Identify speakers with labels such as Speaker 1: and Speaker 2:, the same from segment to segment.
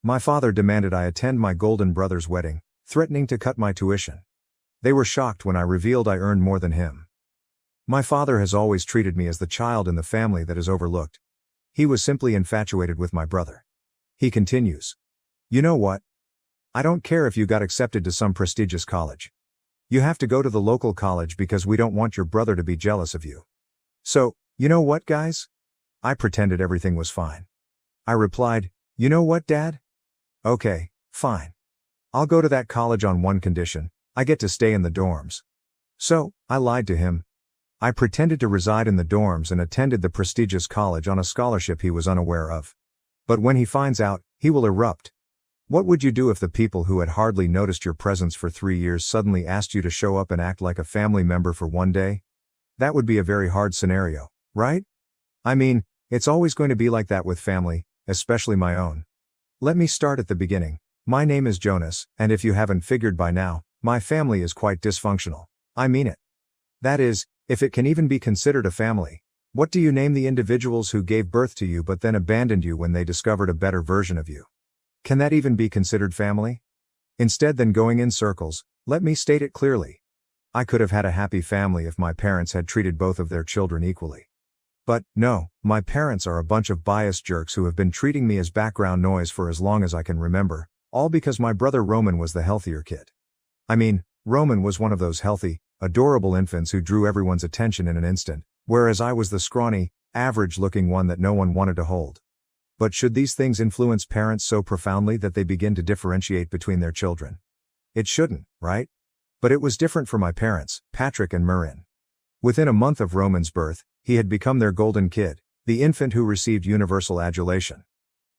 Speaker 1: My father demanded I attend my golden brother's wedding, threatening to cut my tuition. They were shocked when I revealed I earned more than him. My father has always treated me as the child in the family that is overlooked. He was simply infatuated with my brother. He continues. You know what? I don't care if you got accepted to some prestigious college. You have to go to the local college because we don't want your brother to be jealous of you. So, you know what, guys? I pretended everything was fine. I replied, you know what, Dad? Okay, fine. I'll go to that college on one condition: I get to stay in the dorms. So, I lied to him. I pretended to reside in the dorms and attended the prestigious college on a scholarship he was unaware of. But when he finds out, he will erupt. What would you do if the people who had hardly noticed your presence for 3 years suddenly asked you to show up and act like a family member for one day? That would be a very hard scenario, right? I mean, it's always going to be like that with family, especially my own. Let me start at the beginning. My name is Jonas, and if you haven't figured by now, my family is quite dysfunctional. I mean it. That is, if it can even be considered a family. What do you name the individuals who gave birth to you but then abandoned you when they discovered a better version of you? Can that even be considered family? Instead than going in circles, let me state it clearly. I could have had a happy family if my parents had treated both of their children equally. But, no, my parents are a bunch of biased jerks who have been treating me as background noise for as long as I can remember, all because my brother Roman was the healthier kid. I mean, Roman was one of those healthy, adorable infants who drew everyone's attention in an instant, whereas I was the scrawny, average-looking one that no one wanted to hold. But should these things influence parents so profoundly that they begin to differentiate between their children? It shouldn't, right? But it was different for my parents, Patrick and Marin. Within a month of Roman's birth, he had become their golden kid, the infant who received universal adulation.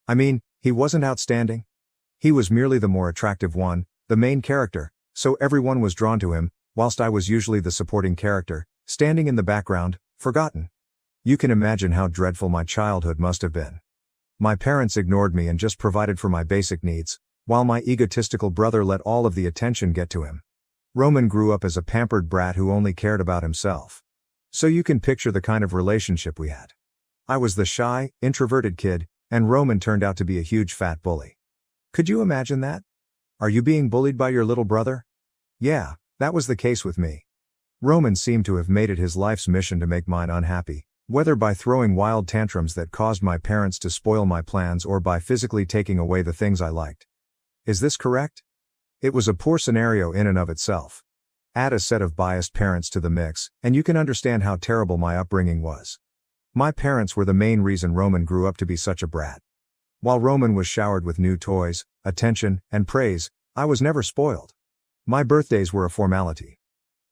Speaker 1: I mean, he wasn't outstanding. He was merely the more attractive one, the main character, so everyone was drawn to him, whilst I was usually the supporting character, standing in the background, forgotten. You can imagine how dreadful my childhood must have been. My parents ignored me and just provided for my basic needs, while my egotistical brother let all of the attention get to him. Roman grew up as a pampered brat who only cared about himself. So you can picture the kind of relationship we had. I was the shy, introverted kid, and Roman turned out to be a huge fat bully. Could you imagine that? Are you being bullied by your little brother? Yeah, that was the case with me. Roman seemed to have made it his life's mission to make mine unhappy, whether by throwing wild tantrums that caused my parents to spoil my plans or by physically taking away the things I liked. Is this correct? It was a poor scenario in and of itself. Add a set of biased parents to the mix, and you can understand how terrible my upbringing was. My parents were the main reason Roman grew up to be such a brat. While Roman was showered with new toys, attention, and praise, I was never spoiled. My birthdays were a formality.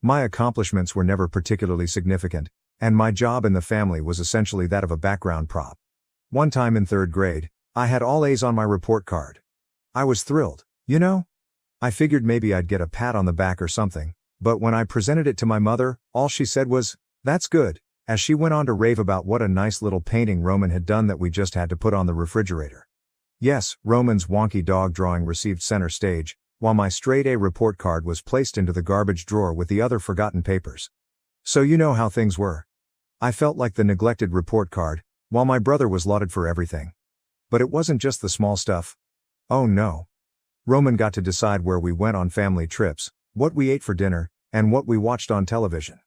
Speaker 1: My accomplishments were never particularly significant, and my job in the family was essentially that of a background prop. One time in 3rd grade, I had all A's on my report card. I was thrilled, you know? I figured maybe I'd get a pat on the back or something, but when I presented it to my mother, all she said was, "That's good," as she went on to rave about what a nice little painting Roman had done that we just had to put on the refrigerator. Yes, Roman's wonky dog drawing received center stage, while my straight A report card was placed into the garbage drawer with the other forgotten papers. So you know how things were. I felt like the neglected report card, while my brother was lauded for everything. But it wasn't just the small stuff. Oh no. Roman got to decide where we went on family trips, what we ate for dinner, and what we watched on television.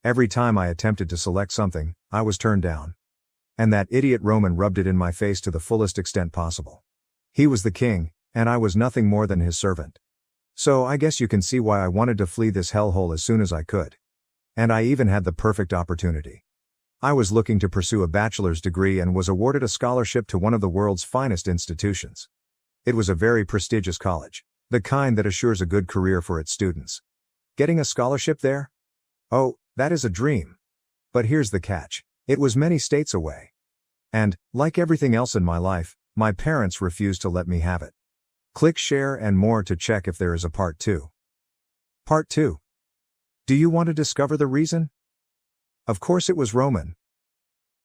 Speaker 1: Every time I attempted to select something, I was turned down. And that idiot Roman rubbed it in my face to the fullest extent possible. He was the king, and I was nothing more than his servant. So I guess you can see why I wanted to flee this hellhole as soon as I could. And I even had the perfect opportunity. I was looking to pursue a bachelor's degree and was awarded a scholarship to one of the world's finest institutions. It was a very prestigious college, the kind that assures a good career for its students. Getting a scholarship there? Oh, that is a dream. But here's the catch. It was many states away. And, like everything else in my life, my parents refused to let me have it. Click share and more to check if there is a part 2. Part 2. Do you want to discover the reason? Of course it was Roman.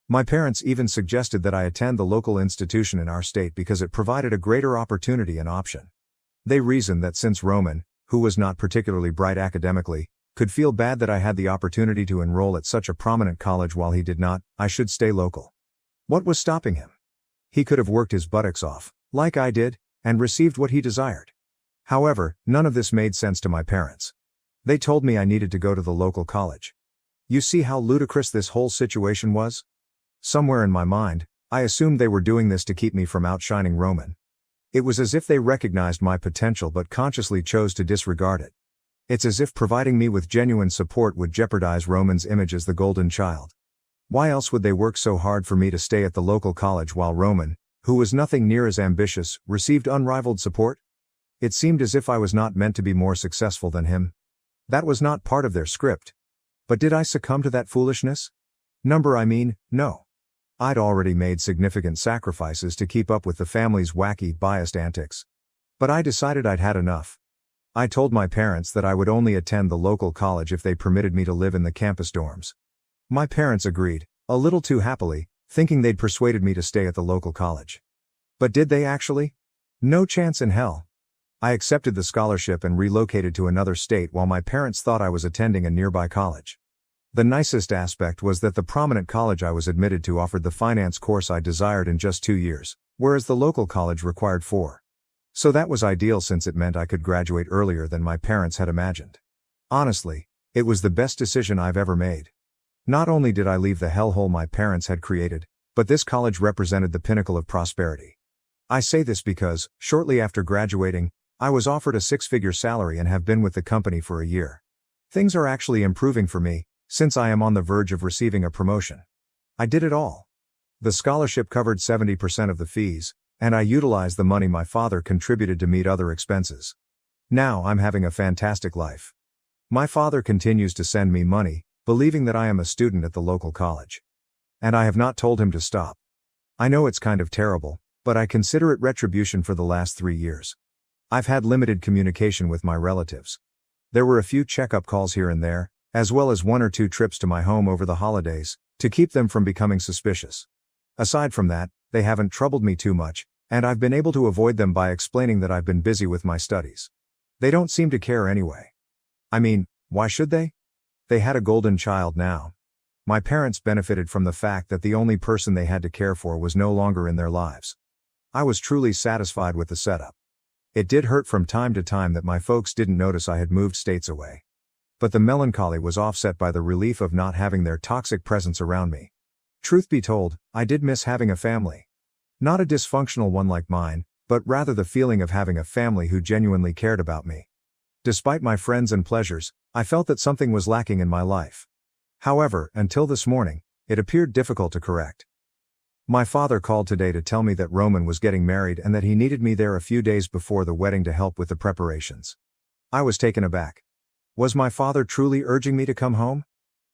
Speaker 1: My parents even suggested that I attend the local institution in our state because it provided a greater opportunity and option. They reasoned that since Roman, who was not particularly bright academically, could feel bad that I had the opportunity to enroll at such a prominent college while he did not, I should stay local. What was stopping him? He could have worked his buttocks off, like I did, and received what he desired. However, none of this made sense to my parents. They told me I needed to go to the local college. You see how ludicrous this whole situation was? Somewhere in my mind, I assumed they were doing this to keep me from outshining Roman. It was as if they recognized my potential but consciously chose to disregard it. It's as if providing me with genuine support would jeopardize Roman's image as the golden child. Why else would they work so hard for me to stay at the local college while Roman, who was nothing near as ambitious, received unrivaled support? It seemed as if I was not meant to be more successful than him. That was not part of their script. But did I succumb to that foolishness? No. I'd already made significant sacrifices to keep up with the family's wacky, biased antics. But I decided I'd had enough. I told my parents that I would only attend the local college if they permitted me to live in the campus dorms. My parents agreed, a little too happily, thinking they'd persuaded me to stay at the local college. But did they actually? No chance in hell. I accepted the scholarship and relocated to another state while my parents thought I was attending a nearby college. The nicest aspect was that the prominent college I was admitted to offered the finance course I desired in just 2 years, whereas the local college required 4. So that was ideal since it meant I could graduate earlier than my parents had imagined. Honestly, it was the best decision I've ever made. Not only did I leave the hellhole my parents had created, but this college represented the pinnacle of prosperity. I say this because, shortly after graduating, I was offered a 6-figure salary and have been with the company for a year. Things are actually improving for me, since I am on the verge of receiving a promotion. I did it all. The scholarship covered 70% of the fees, and I utilized the money my father contributed to meet other expenses. Now I'm having a fantastic life. My father continues to send me money, believing that I am a student at the local college. And I have not told him to stop. I know it's kind of terrible, but I consider it retribution for the last 3 years. I've had limited communication with my relatives. There were a few checkup calls here and there, as well as 1 or 2 trips to my home over the holidays, to keep them from becoming suspicious. Aside from that, they haven't troubled me too much, and I've been able to avoid them by explaining that I've been busy with my studies. They don't seem to care anyway. I mean, why should they? They had a golden child now. My parents benefited from the fact that the only person they had to care for was no longer in their lives. I was truly satisfied with the setup. It did hurt from time to time that my folks didn't notice I had moved states away. But the melancholy was offset by the relief of not having their toxic presence around me. Truth be told, I did miss having a family. Not a dysfunctional one like mine, but rather the feeling of having a family who genuinely cared about me. Despite my friends and pleasures, I felt that something was lacking in my life. However, until this morning, it appeared difficult to correct. My father called today to tell me that Roman was getting married and that he needed me there a few days before the wedding to help with the preparations. I was taken aback. Was my father truly urging me to come home?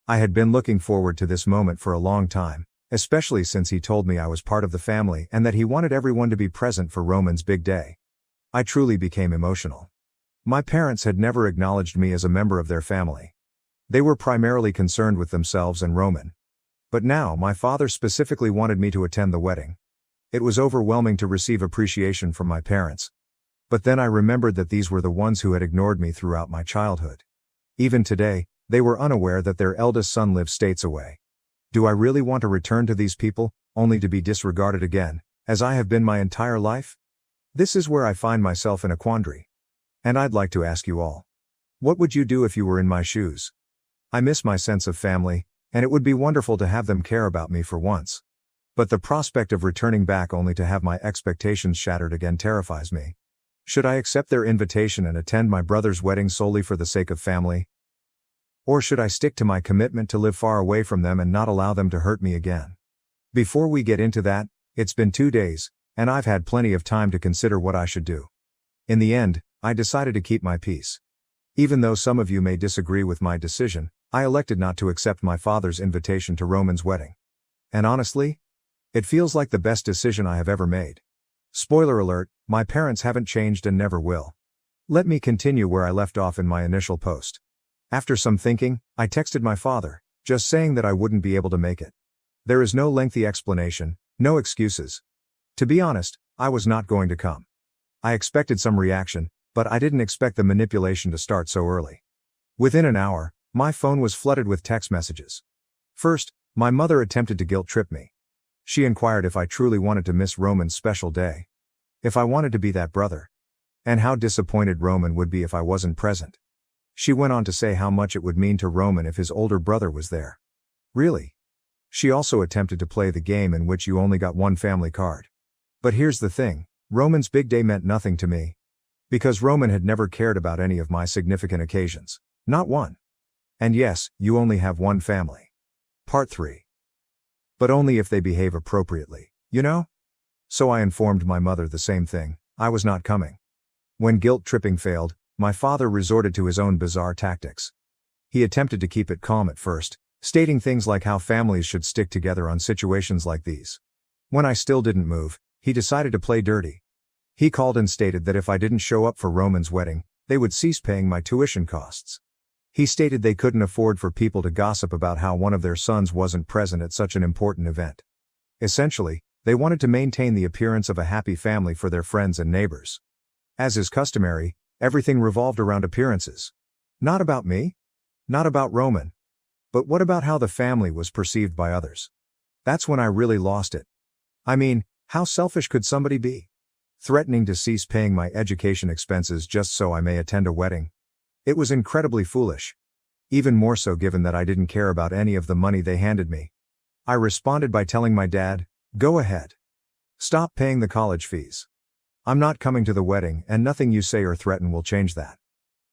Speaker 1: I had been looking forward to this moment for a long time, especially since he told me I was part of the family and that he wanted everyone to be present for Roman's big day. I truly became emotional. My parents had never acknowledged me as a member of their family. They were primarily concerned with themselves and Roman. But now my father specifically wanted me to attend the wedding. It was overwhelming to receive appreciation from my parents. But then I remembered that these were the ones who had ignored me throughout my childhood. Even today, they were unaware that their eldest son lives states away. Do I really want to return to these people, only to be disregarded again, as I have been my entire life? This is where I find myself in a quandary. And I'd like to ask you all. What would you do if you were in my shoes? I miss my sense of family, and it would be wonderful to have them care about me for once. But the prospect of returning back only to have my expectations shattered again terrifies me. Should I accept their invitation and attend my brother's wedding solely for the sake of family? Or should I stick to my commitment to live far away from them and not allow them to hurt me again? Before we get into that, it's been 2 days, and I've had plenty of time to consider what I should do. In the end, I decided to keep my peace. Even though some of you may disagree with my decision, I elected not to accept my father's invitation to Roman's wedding. And honestly, it feels like the best decision I have ever made. Spoiler alert, my parents haven't changed and never will. Let me continue where I left off in my initial post. After some thinking, I texted my father, just saying that I wouldn't be able to make it. There is no lengthy explanation, no excuses. To be honest, I was not going to come. I expected some reaction, but I didn't expect the manipulation to start so early. Within an hour, my phone was flooded with text messages. First, my mother attempted to guilt trip me. She inquired if I truly wanted to miss Roman's special day. If I wanted to be that brother. And how disappointed Roman would be if I wasn't present. She went on to say how much it would mean to Roman if his older brother was there. Really? She also attempted to play the game in which you only got one family card. But here's the thing, Roman's big day meant nothing to me. Because Roman had never cared about any of my significant occasions. Not one. And yes, you only have one family. Part 3. But only if they behave appropriately, you know? So I informed my mother the same thing, I was not coming. When guilt-tripping failed, my father resorted to his own bizarre tactics. He attempted to keep it calm at first, stating things like how families should stick together on situations like these. When I still didn't move, he decided to play dirty. He called and stated that if I didn't show up for Roman's wedding, they would cease paying my tuition costs. He stated they couldn't afford for people to gossip about how one of their sons wasn't present at such an important event. Essentially, they wanted to maintain the appearance of a happy family for their friends and neighbors. As is customary, everything revolved around appearances. Not about me. Not about Roman. But what about how the family was perceived by others? That's when I really lost it. I mean, how selfish could somebody be? Threatening to cease paying my education expenses just so I may attend a wedding. It was incredibly foolish. Even more so given that I didn't care about any of the money they handed me. I responded by telling my dad, "Go ahead. Stop paying the college fees. I'm not coming to the wedding, and nothing you say or threaten will change that."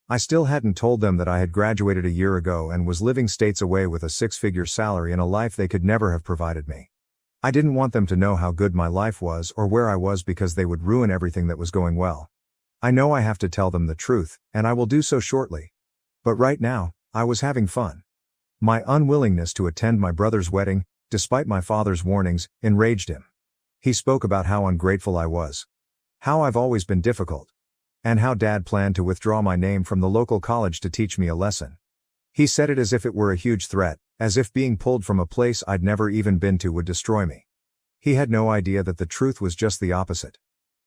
Speaker 1: I still hadn't told them that I had graduated a year ago and was living states away with a six-figure salary and a life they could never have provided me. I didn't want them to know how good my life was or where I was because they would ruin everything that was going well. I know I have to tell them the truth, and I will do so shortly. But right now, I was having fun. My unwillingness to attend my brother's wedding, despite my father's warnings, enraged him. He spoke about how ungrateful I was. How I've always been difficult. And how Dad planned to withdraw my name from the local college to teach me a lesson. He said it as if it were a huge threat, as if being pulled from a place I'd never even been to would destroy me. He had no idea that the truth was just the opposite.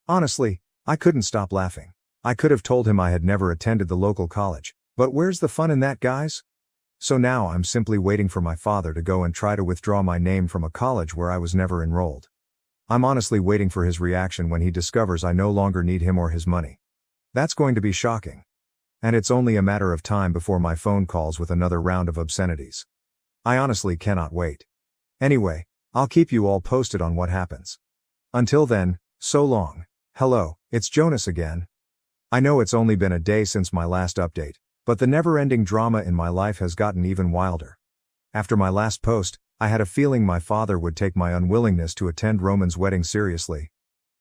Speaker 1: Honestly, I couldn't stop laughing. I could have told him I had never attended the local college, but where's the fun in that, guys? So now I'm simply waiting for my father to go and try to withdraw my name from a college where I was never enrolled. I'm honestly waiting for his reaction when he discovers I no longer need him or his money. That's going to be shocking. And it's only a matter of time before my phone calls with another round of obscenities. I honestly cannot wait. Anyway, I'll keep you all posted on what happens. Until then, so long. Hello, it's Jonas again. I know it's only been a day since my last update, but the never-ending drama in my life has gotten even wilder. After my last post, I had a feeling my father would take my unwillingness to attend Roman's wedding seriously.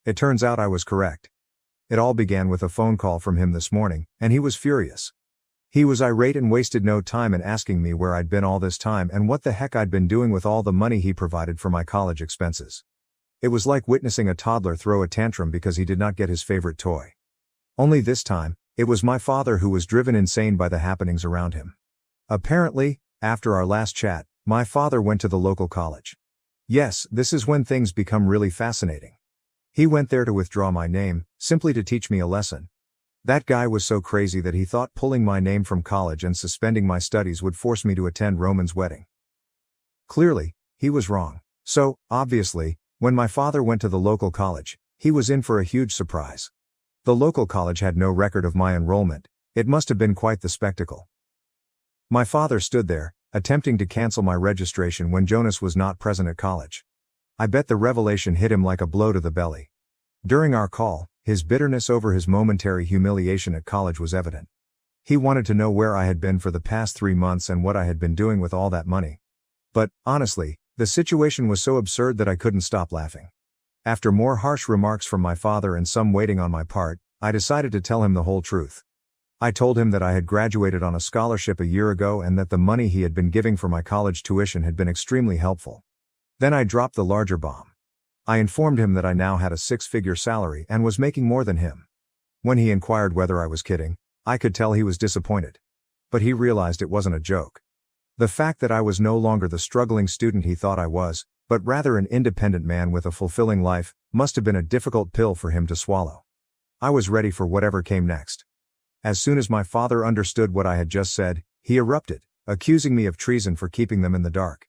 Speaker 1: It turns out I was correct. It all began with a phone call from him this morning, and he was furious. He was irate and wasted no time in asking me where I'd been all this time and what the heck I'd been doing with all the money he provided for my college expenses. It was like witnessing a toddler throw a tantrum because he did not get his favorite toy. Only this time, it was my father who was driven insane by the happenings around him. Apparently, after our last chat, my father went to the local college. Yes, this is when things become really fascinating. He went there to withdraw my name, simply to teach me a lesson. That guy was so crazy that he thought pulling my name from college and suspending my studies would force me to attend Roman's wedding. Clearly, he was wrong. So, obviously, when my father went to the local college, he was in for a huge surprise. The local college had no record of my enrollment. It must have been quite the spectacle. My father stood there, attempting to cancel my registration when Jonas was not present at college. I bet the revelation hit him like a blow to the belly. During our call, his bitterness over his momentary humiliation at college was evident. He wanted to know where I had been for the past 3 months and what I had been doing with all that money. But, honestly, the situation was so absurd that I couldn't stop laughing. After more harsh remarks from my father and some waiting on my part, I decided to tell him the whole truth. I told him that I had graduated on a scholarship a year ago and that the money he had been giving for my college tuition had been extremely helpful. Then I dropped the larger bomb. I informed him that I now had a 6-figure salary and was making more than him. When he inquired whether I was kidding, I could tell he was disappointed. But he realized it wasn't a joke. The fact that I was no longer the struggling student he thought I was, but rather an independent man with a fulfilling life, must have been a difficult pill for him to swallow. I was ready for whatever came next. As soon as my father understood what I had just said, he erupted, accusing me of treason for keeping them in the dark.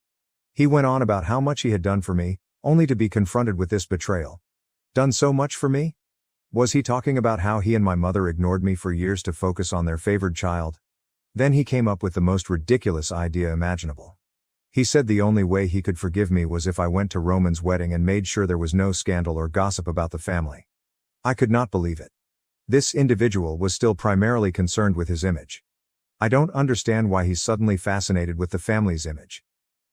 Speaker 1: He went on about how much he had done for me, only to be confronted with this betrayal. Done so much for me? Was he talking about how he and my mother ignored me for years to focus on their favored child? Then he came up with the most ridiculous idea imaginable. He said the only way he could forgive me was if I went to Roman's wedding and made sure there was no scandal or gossip about the family. I could not believe it. This individual was still primarily concerned with his image. I don't understand why he's suddenly fascinated with the family's image.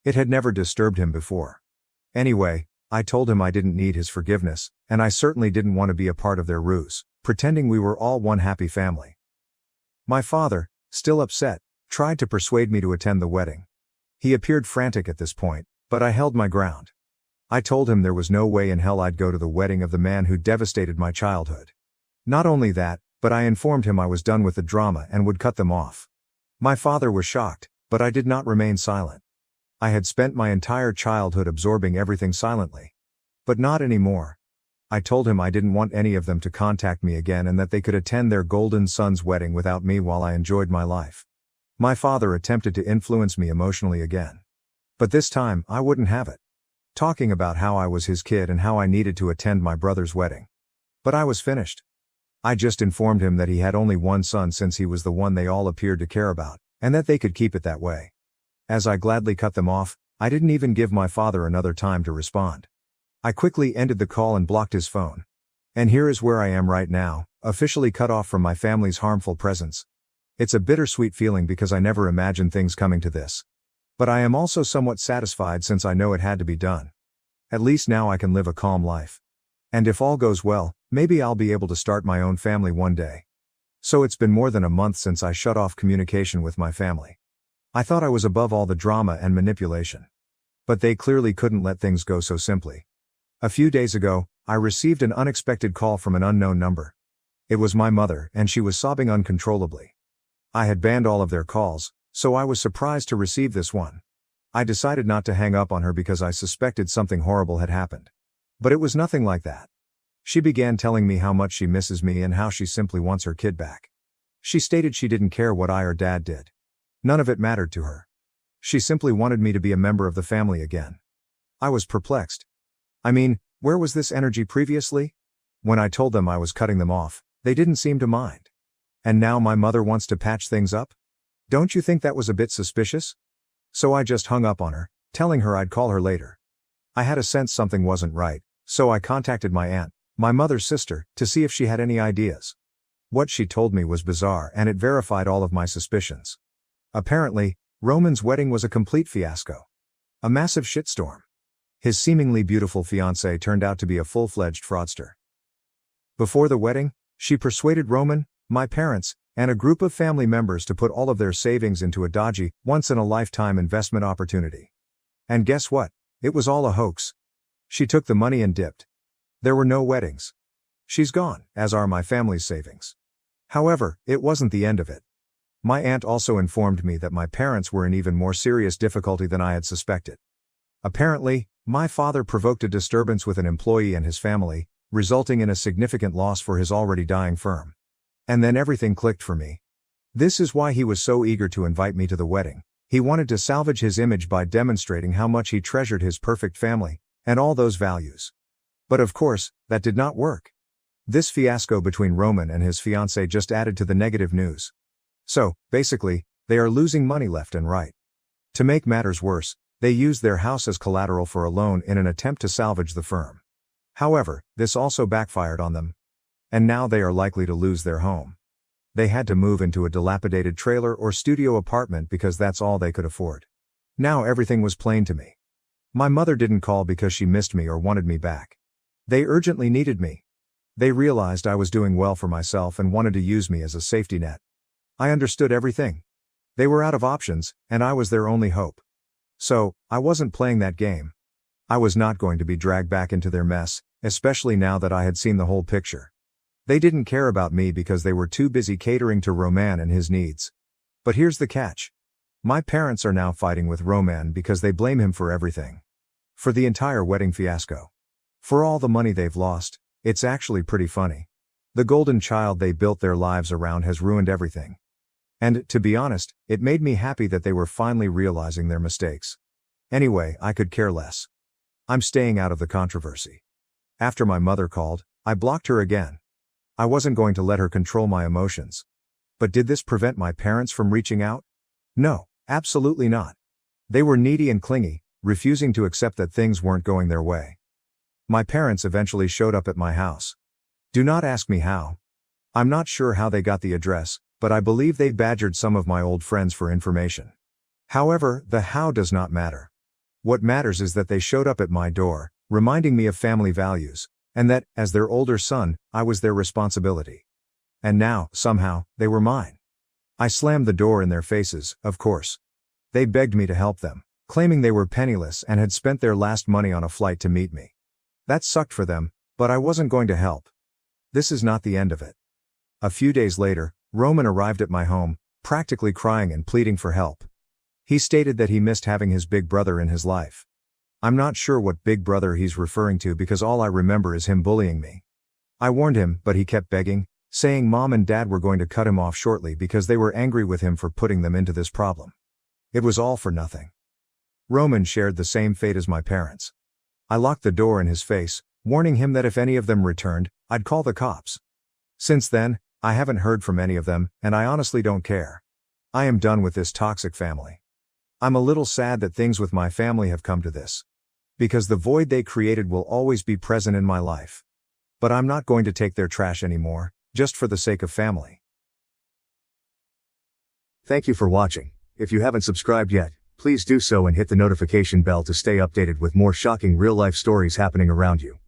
Speaker 1: It had never disturbed him before. Anyway, I told him I didn't need his forgiveness, and I certainly didn't want to be a part of their ruse, pretending we were all one happy family. My father, still upset, tried to persuade me to attend the wedding. He appeared frantic at this point, but I held my ground. I told him there was no way in hell I'd go to the wedding of the man who devastated my childhood. Not only that, but I informed him I was done with the drama and would cut them off. My father was shocked, but I did not remain silent. I had spent my entire childhood absorbing everything silently. But not anymore. I told him I didn't want any of them to contact me again and that they could attend their golden son's wedding without me while I enjoyed my life. My father attempted to influence me emotionally again. But this time, I wouldn't have it. Talking about how I was his kid and how I needed to attend my brother's wedding. But I was finished. I just informed him that he had only one son since he was the one they all appeared to care about, and that they could keep it that way. As I gladly cut them off, I didn't even give my father another time to respond. I quickly ended the call and blocked his phone. And here is where I am right now, officially cut off from my family's harmful presence. It's a bittersweet feeling because I never imagined things coming to this. But I am also somewhat satisfied since I know it had to be done. At least now I can live a calm life. And if all goes well, maybe I'll be able to start my own family one day. So it's been more than a month since I shut off communication with my family. I thought I was above all the drama and manipulation. But they clearly couldn't let things go so simply. A few days ago, I received an unexpected call from an unknown number. It was my mother, and she was sobbing uncontrollably. I had banned all of their calls, so I was surprised to receive this one. I decided not to hang up on her because I suspected something horrible had happened. But it was nothing like that. She began telling me how much she misses me and how she simply wants her kid back. She stated she didn't care what I or Dad did. None of it mattered to her. She simply wanted me to be a member of the family again. I was perplexed. I mean, where was this energy previously? When I told them I was cutting them off, they didn't seem to mind. And now my mother wants to patch things up? Don't you think that was a bit suspicious? So I just hung up on her, telling her I'd call her later. I had a sense something wasn't right, so I contacted my aunt, my mother's sister, to see if she had any ideas. What she told me was bizarre and it verified all of my suspicions. Apparently, Roman's wedding was a complete fiasco. A massive shitstorm. His seemingly beautiful fiancée turned out to be a full-fledged fraudster. Before the wedding, she persuaded Roman, my parents, and a group of family members to put all of their savings into a dodgy, once-in-a-lifetime investment opportunity. And guess what? It was all a hoax. She took the money and dipped. There were no weddings. She's gone, as are my family's savings. However, it wasn't the end of it. My aunt also informed me that my parents were in even more serious difficulty than I had suspected. Apparently, my father provoked a disturbance with an employee and his family, resulting in a significant loss for his already dying firm. And then everything clicked for me. This is why he was so eager to invite me to the wedding. He wanted to salvage his image by demonstrating how much he treasured his perfect family, and all those values. But of course, that did not work. This fiasco between Roman and his fiancée just added to the negative news. So, basically, they are losing money left and right. To make matters worse, they used their house as collateral for a loan in an attempt to salvage the firm. However, this also backfired on them. And now they are likely to lose their home. They had to move into a dilapidated trailer or studio apartment because that's all they could afford. Now everything was plain to me. My mother didn't call because she missed me or wanted me back. They urgently needed me. They realized I was doing well for myself and wanted to use me as a safety net. I understood everything. They were out of options, and I was their only hope. So, I wasn't playing that game. I was not going to be dragged back into their mess, especially now that I had seen the whole picture. They didn't care about me because they were too busy catering to Roman and his needs. But here's the catch. My parents are now fighting with Roman because they blame him for everything. For the entire wedding fiasco. For all the money they've lost. It's actually pretty funny. The golden child they built their lives around has ruined everything. And, to be honest, it made me happy that they were finally realizing their mistakes. Anyway, I could care less. I'm staying out of the controversy. After my mother called, I blocked her again. I wasn't going to let her control my emotions. But did this prevent my parents from reaching out? No, absolutely not. They were needy and clingy, refusing to accept that things weren't going their way. My parents eventually showed up at my house. Do not ask me how. I'm not sure how they got the address, but I believe they badgered some of my old friends for information. However, the how does not matter. What matters is that they showed up at my door, reminding me of family values, and that, as their older son, I was their responsibility. And now, somehow, they were mine. I slammed the door in their faces, of course. They begged me to help them, claiming they were penniless and had spent their last money on a flight to meet me. That sucked for them, but I wasn't going to help. This is not the end of it. A few days later, Roman arrived at my home, practically crying and pleading for help. He stated that he missed having his big brother in his life. I'm not sure what big brother he's referring to because all I remember is him bullying me. I warned him, but he kept begging, saying mom and dad were going to cut him off shortly because they were angry with him for putting them into this problem. It was all for nothing. Roman shared the same fate as my parents. I locked the door in his face, warning him that if any of them returned, I'd call the cops. Since then, I haven't heard from any of them, and I honestly don't care. I am done with this toxic family. I'm a little sad that things with my family have come to this. Because the void they created will always be present in my life. But I'm not going to take their trash anymore, just for the sake of family.
Speaker 2: Thank you for watching. If you haven't subscribed yet, please do so and hit the notification bell to stay updated with more shocking real-life stories happening around you.